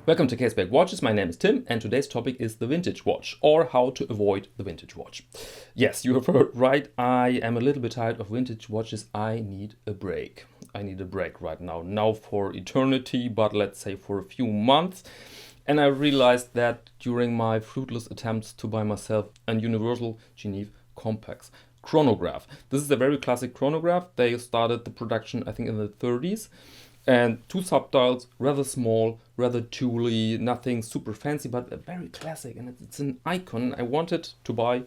Welcome to Caseback Watches. My name is Tim and today's topic is the vintage watch, or how to avoid the vintage watch. Yes, you have heard right. I am a little bit tired of vintage watches. I need a break. I need a break right now. Now for eternity, but let's say for a few months. And I realized that during my fruitless attempts to buy myself a Universal Geneve Compax chronograph. This is a very classic chronograph. They started the production, I think, in the 30s. And two subdials, rather small, rather tooly, nothing super fancy, but very classic. And it's an icon. I wanted to buy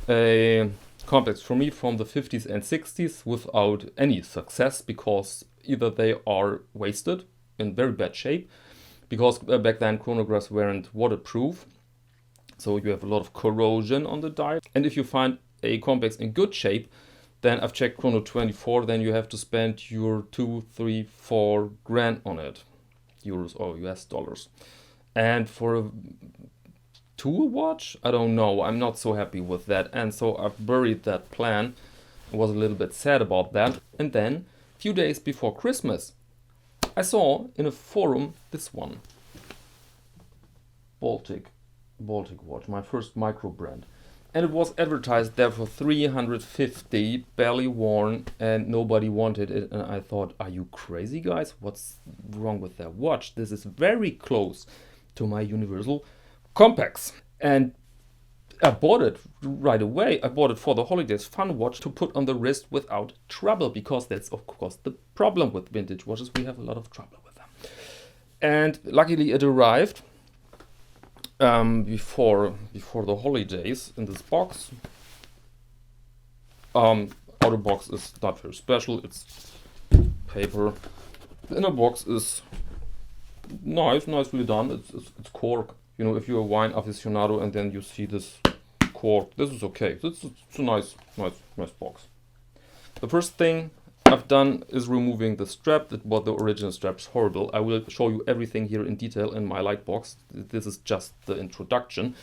a Compax for me from the 50s and 60s without any success, because either they are wasted, in very bad shape, because back then chronographs weren't waterproof. So you have a lot of corrosion on the dial. And if you find a Compax in good shape, then I've checked Chrono 24, then you have to spend your 2, 3, 4 grand on it, euros or US dollars. And for a tool watch, I don't know, I'm not so happy with that. And so I've buried that plan. I was a little bit sad about that. And then, a few days before Christmas, I saw in a forum this one. Baltic watch, my first micro brand. And it was advertised there for 350, barely worn, and nobody wanted it. And I thought, are you crazy, guys? What's wrong with that watch? This is very close to my Universal Compax. And I bought it right away. I bought it for the holidays, fun watch to put on the wrist without trouble, because that's, of course, the problem with vintage watches. We have a lot of trouble with them. And luckily it arrived before the holidays in this box. Outer box is not very special. It's paper. The inner box is nicely done. It's cork. You know, if you're a wine aficionado and then you see this cork, this is okay. It's a nice box. The first thing I've done is removing the strap. That was the original strap. It's horrible. I will show you everything here in detail in my light box. This is just the introduction.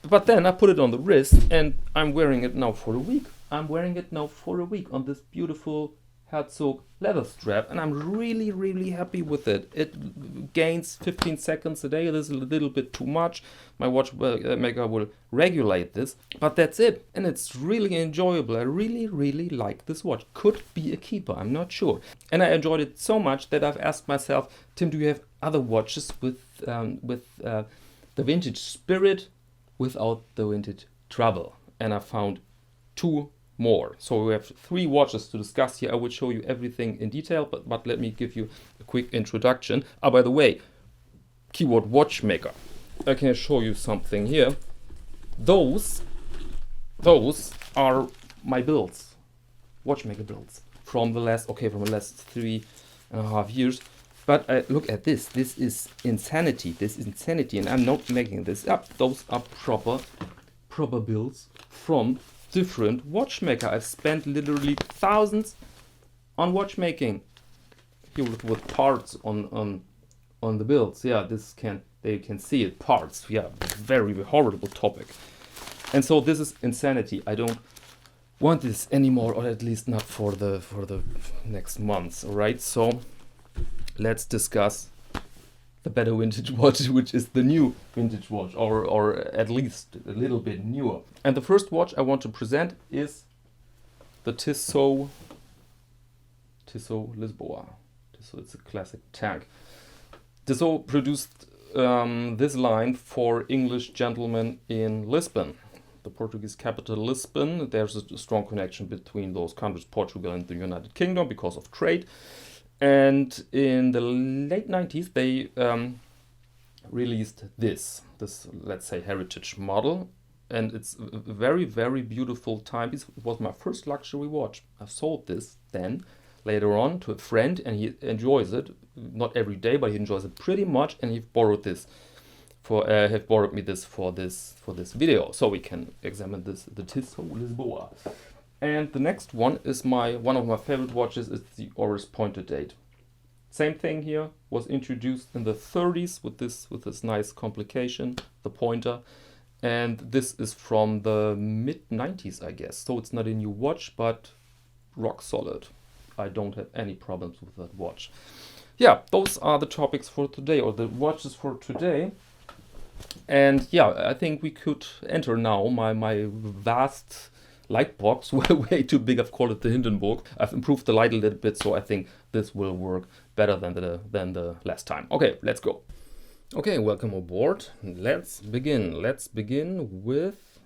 But then I put it on the wrist and I'm wearing it now for a week. I'm wearing it now for a week on this beautiful Herzog leather strap, and I'm really happy with it. It gains 15 seconds a day. This is a little bit too much. My watchmaker will regulate this, but that's it. And it's really enjoyable. I really like this watch. Could be a keeper, I'm not sure. And I enjoyed it so much that I've asked myself, Tim, do you have other watches with the vintage spirit without the vintage trouble? And I found two more. So we have 3 watches to discuss here. I will show you everything in detail, but let me give you a quick introduction. By the way, keyword watchmaker. I can show you something here. Those are my builds, watchmaker builds from the last 3.5 years. But look at this. This is insanity. This is insanity, and I'm not making this up. Those are proper builds from different watchmaker. I've spent literally thousands on watchmaking. Here with parts on the builds. Yeah, they can see it. Parts. Yeah, very horrible topic. And so this is insanity. I don't want this anymore, or at least not for the next months. All right. So let's discuss the better vintage watch, which is the new vintage watch, or at least a little bit newer. And the first watch I want to present is the Tissot Lisboa. Tissot, it's a classic tag. Tissot produced this line for English gentlemen in Lisbon, the Portuguese capital Lisbon. There's a strong connection between those countries, Portugal and the United Kingdom, because of trade. And in the late 90s, they released this, let's say, heritage model. And it's a very beautiful timepiece. It was my first luxury watch. I sold this then, later on, to a friend, and he enjoys it. Not every day, but he enjoys it pretty much. And he borrowed me this for this video, so we can examine the Tissot Lisboa. And the next one is one of my favorite watches. It's the Oris pointed date. Same thing here, was introduced in the 30s with this nice complication, the pointer. And this is from the mid 90s, I guess. So it's not a new watch, but rock solid. I don't have any problems with that watch. yeah, those are the topics for today, or the watches for today. And yeah, I think we could enter now my vast light box. Way too big. I've called it the Hindenburg. I've improved the light a little bit, so I think this will work better than the last time. Okay, let's go. Okay, welcome aboard. Let's begin. Let's begin with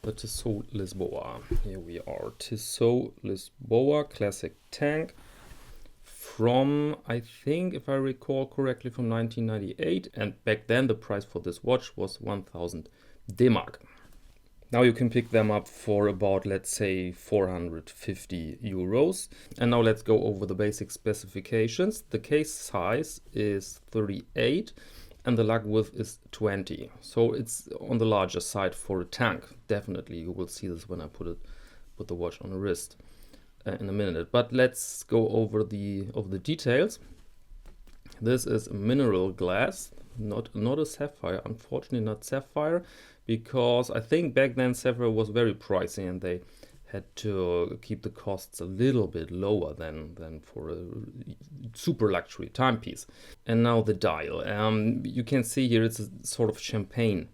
the Tissot Lisboa. Here we are. Tissot Lisboa Classic Tank from, I think, if I recall correctly, from 1998. And back then the price for this watch was 1000 D-Mark. Now you can pick them up for about, let's say, 450 euros. And now let's go over the basic specifications. The case size is 38 and the lug width is 20. So it's on the larger side for a tank. Definitely, you will see this when I put the watch on the wrist in a minute. But let's go over the details. This is a mineral glass, not a sapphire. Unfortunately, not sapphire, because I think back then sapphire was very pricey and they had to keep the costs a little bit lower than for a super luxury timepiece. And now the dial. You can see here it's a sort of champagne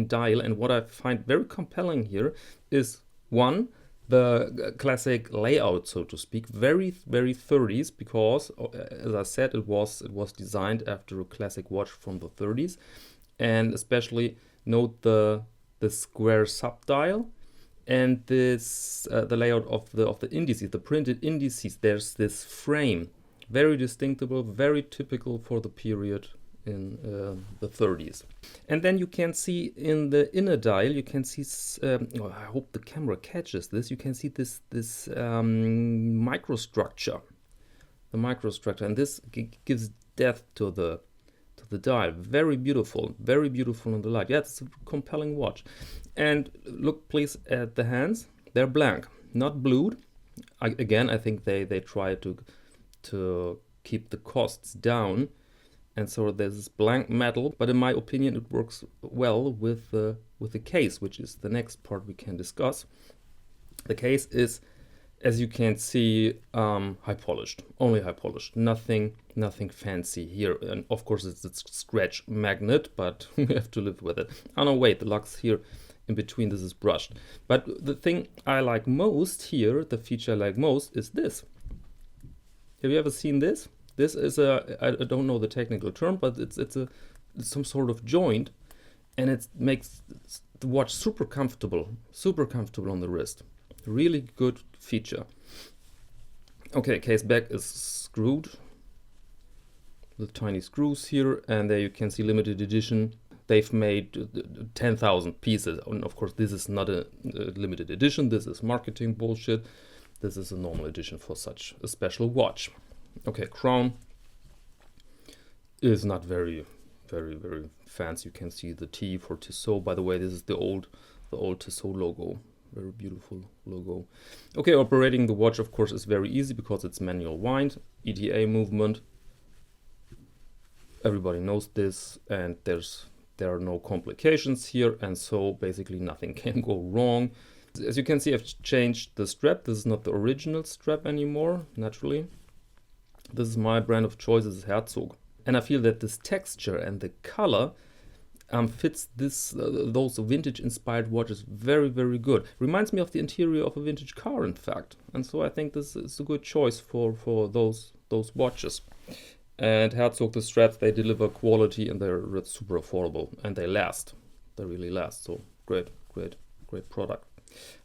dial. And what I find very compelling here is, one, the classic layout, so to speak, very 30s, because as I said, it was designed after a classic watch from the 30s. And especially note the square subdial and this the layout of the indices, the printed indices. There's this frame, very distinctive, very typical for the period in the 30s. And then you can see in the inner dial, you can see, I hope the camera catches this, you can see this microstructure, and this gives depth to the dial. Very beautiful in the light. Yeah, it's a compelling watch. And look please at the hands. They're blank, not blued. Again, I think they try to keep the costs down, and so there's this blank metal. But in my opinion, it works well with the case, which is the next part we can discuss. The case is, as you can see, high polished, only high polished, nothing fancy here. And of course it's a scratch magnet, but we have to live with it. Oh no, wait, the lugs here in between, this is brushed. But the thing I like most here, the feature I like most, is this. Have you ever seen this? This is I don't know the technical term, but it's some sort of joint, and it makes the watch super comfortable on the wrist. Really good feature. Okay, case back is screwed with tiny screws here, and there you can see limited edition. They've made 10,000 pieces, and of course this is not a limited edition. This is marketing bullshit. This is a normal edition for such a special watch. Okay, crown is not very fancy. You can see the T for Tissot. By the way, this is the old Tissot logo. Very beautiful logo. Okay, operating the watch, of course, is very easy because it's manual wind, ETA movement. Everybody knows this, and there are no complications here, and so basically nothing can go wrong. As you can see, I've changed the strap. This is not the original strap anymore, naturally. This is my brand of choice, this is Herzog. And I feel that this texture and the color fits those vintage-inspired watches very good. Reminds me of the interior of a vintage car, in fact. And so I think this is a good choice for those watches. And Herzog, the straps, they deliver quality, and they're super affordable, and they last. They really last. So great product.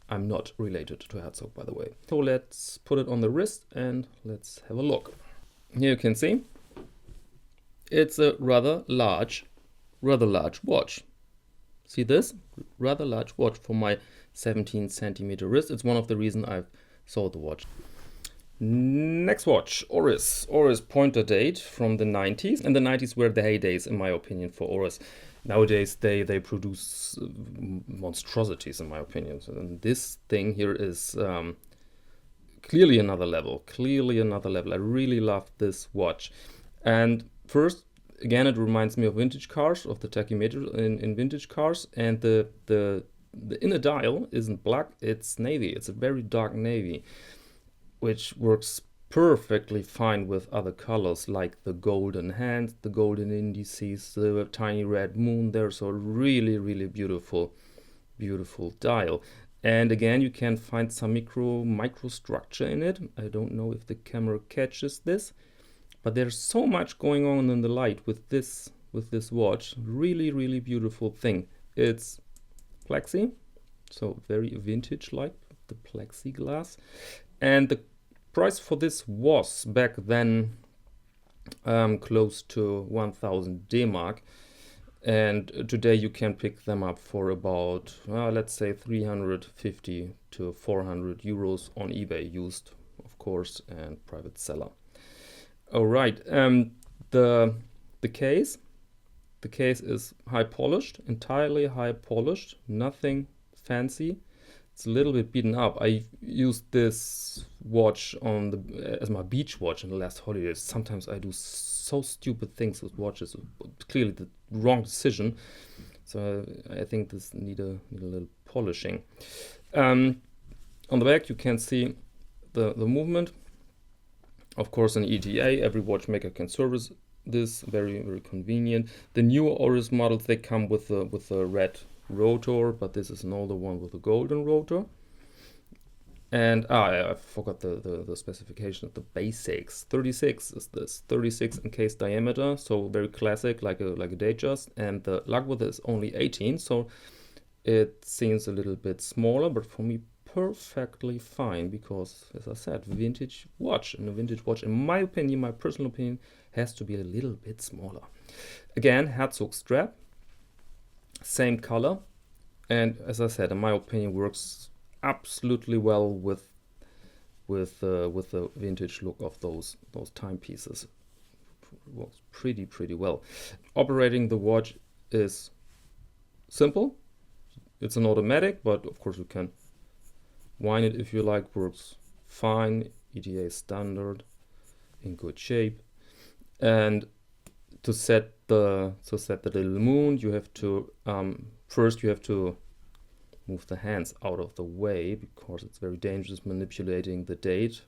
I'm not related to Herzog, by the way. So let's put it on the wrist and let's have a look. Here you can see it's a rather large watch. See this? Rather large watch for my 17 centimeter wrist. It's one of the reasons I've sold the watch. Next watch, Oris. Oris pointer date from the 90s. And the 90s were the heydays, in my opinion, for Oris. Nowadays, they produce monstrosities, in my opinion. And this thing here is clearly another level. I really love this watch. And first, again, it reminds me of vintage cars, of the tachymeter in vintage cars. And the inner dial isn't black, it's navy. It's a very dark navy, which works perfectly fine with other colors like the golden hands, the golden indices, the tiny red moon there. So really, really beautiful, beautiful dial. And again, you can find some microstructure in it. I don't know if the camera catches this, but there's so much going on in the light with this watch. Really, really beautiful thing. It's plexi, so very vintage-like, the plexiglass. And the price for this was back then close to 1,000 D-Mark. And today you can pick them up for about, let's say 350 to 400 euros on eBay, used, of course, and private seller. All right, the case is high polished, entirely high polished, nothing fancy. It's a little bit beaten up. I used this watch as my beach watch in the last holidays. Sometimes I do so stupid things with watches. Clearly the wrong decision. So I think this need a little polishing. On the back you can see the movement. Of course, an ETA. Every watchmaker can service this. Very, very convenient. The newer Oris models, they come with a red rotor, but this is an older one with a golden rotor. And I forgot the specification of the basics. 36 is this, 36 in case diameter, so very classic, like a Datejust. And the lug width is only 18, so it seems a little bit smaller, but for me perfectly fine, because as I said, vintage watch, and a vintage watch, in my opinion, my personal opinion, has to be a little bit smaller. Again, Herzog strap, same color, and as I said, in my opinion, works absolutely well with the vintage look of those timepieces. Works pretty well. Operating the watch is simple. It's an automatic, but of course you can wind it if you like. Works fine. ETA standard, in good shape. And to set the little moon, you have to first you have to move the hands out of the way, because it's very dangerous manipulating the date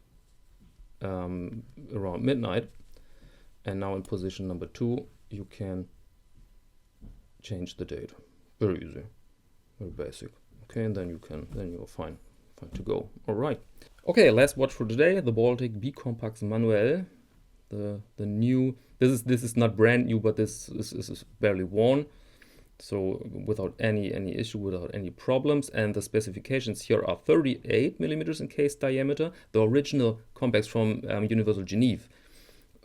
around midnight. And now in position number 2, you can change the date. Very easy, very basic. Okay, and then you're fine to go. All right. Okay, last watch for today, the Baltic B Compax Manuel. The new. This is not brand new, but this is barely worn. So without any issue, without any problems. And the specifications here are 38 millimeters in case diameter. The original Compax from Universal Genève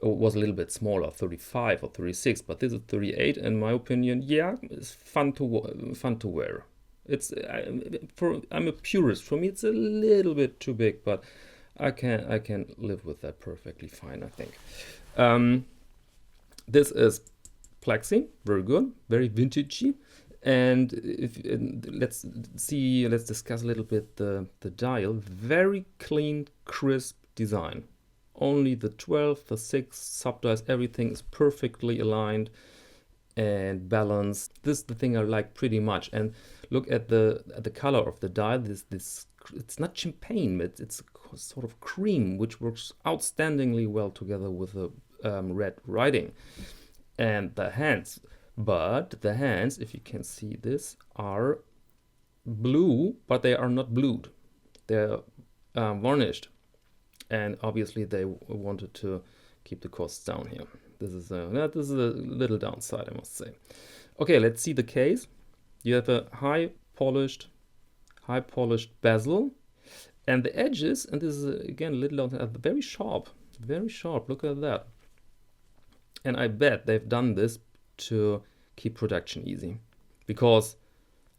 was a little bit smaller, 35 or 36, but this is 38. In my opinion, yeah, it's fun to wear. I'm a purist. For me, it's a little bit too big, but I can live with that perfectly fine, I think. This is plexi, very good, very vintagey. And let's discuss a little bit the dial. Very clean, crisp design. Only the 12, the 6 subdials, everything is perfectly aligned and balanced. This is the thing I like pretty much. And look at the color of the dial. This it's not champagne, it's sort of cream, which works outstandingly well together with the red writing. And the hands, if you can see this, are blue, but they are not blued. They're varnished, and obviously they wanted to keep the costs down here. This is a little downside, I must say. Okay, let's see the case. You have a high polished bezel, and the edges, and this is again a little very sharp. Look at that. And I bet they've done this to keep production easy, because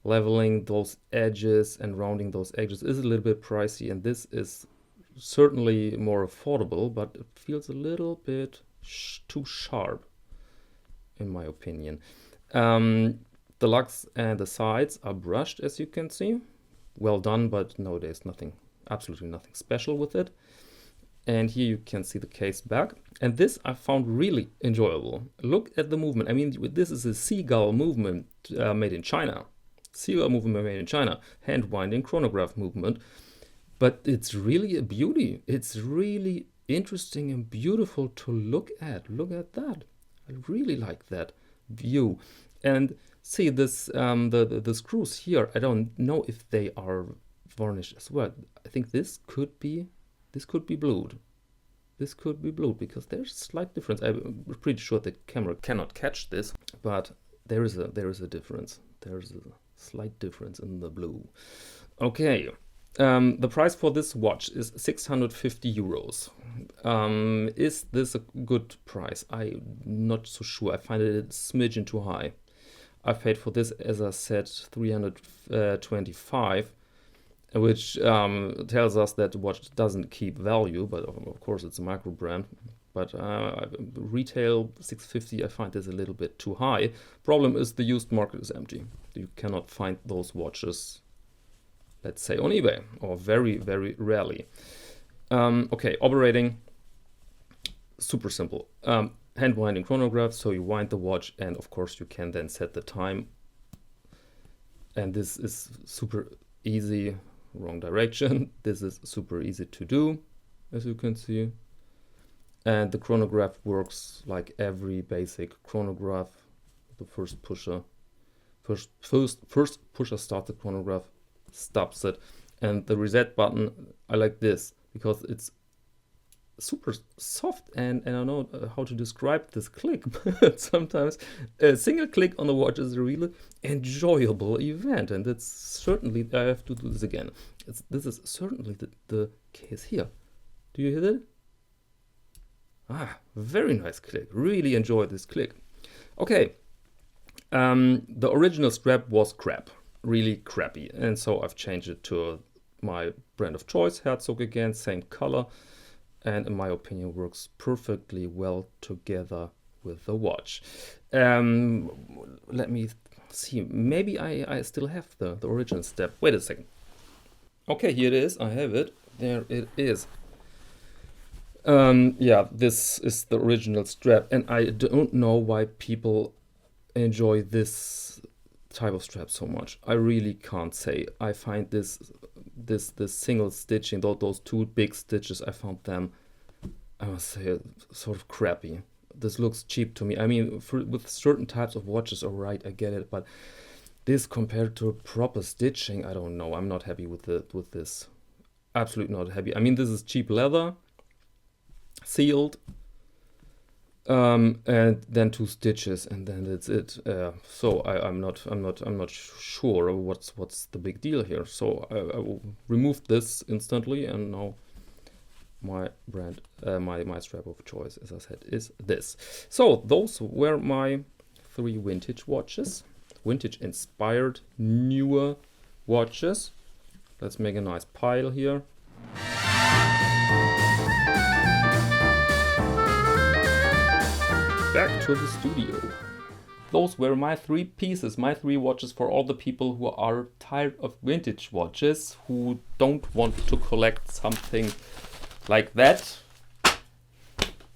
leveling those edges and rounding those edges is a little bit pricey, and this is certainly more affordable, but it feels a little bit too sharp, in my opinion. The lugs and the sides are brushed, as you can see. Well done, but nowadays absolutely nothing special with it. And here you can see the case back. And this I found really enjoyable. Look at the movement. I mean, this is a seagull movement made in China. Hand winding chronograph movement. But it's really a beauty. It's really interesting and beautiful to look at. Look at that. I really like that view. And see this, the screws here, I don't know if they are varnished as well. I think this could be blued. This could be blued because there's a slight difference. I'm pretty sure the camera cannot catch this, but there is a difference. There's a slight difference in the blue. Okay, the price for this watch is 650 euros. Is this a good price? I'm not so sure. I find it a smidgen too high. I've paid for this, as I said, 325, which tells us that the watch doesn't keep value, but of course it's a micro brand. But retail 650, I find this a little bit too high. Problem is the used market is empty. You cannot find those watches, let's say, on eBay, or very, very rarely. Okay, operating, super simple. Hand winding chronograph, so you wind the watch, and of course you can then set the time. And this is super easy. Wrong direction. This is super easy to do, as you can see. And the chronograph works like every basic chronograph. The first pusher starts the chronograph, stops it, and the reset button, I like this because it's super soft, and I don't know how to describe this click, but sometimes a single click on the watch is a really enjoyable event, and it's certainly, I have to do this again. This is certainly the case here. Do you hear that? Ah, very nice click. Really enjoy this click. Okay, the original strap was crap, really crappy, and so I've changed it to my brand of choice, Herzog again, same color, and in my opinion works perfectly well together with the watch. Let me see, maybe I still have the original strap. Wait a second. Okay, here it is, I have it, there it is. Yeah, this is the original strap, and I don't know why people enjoy this type of strap so much. I really can't say. I find this single stitching, those two big stitches, I found them, I must say, sort of crappy. This looks cheap to me. I mean, with certain types of watches, alright, I get it, but this compared to proper stitching, I don't know. I'm not happy with this. Absolutely not happy. I mean, this is cheap leather, sealed, and then two stitches, and then that's it. So I'm not sure what's the big deal here. So I will remove this instantly, and now my brand, my strap of choice, as I said, is this. So those were my 3 vintage watches, vintage inspired newer watches. Let's make a nice pile here. Back to the studio. Those were my 3 pieces, my 3 watches for all the people who are tired of vintage watches, who don't want to collect something like that.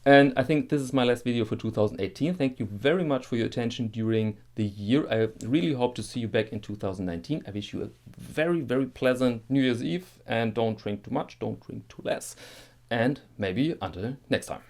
And I think this is my last video for 2018. Thank you very much for your attention during the year. I really hope to see you back in 2019. I wish you a very, very pleasant New Year's Eve, and don't drink too much, don't drink too less. And maybe until next time.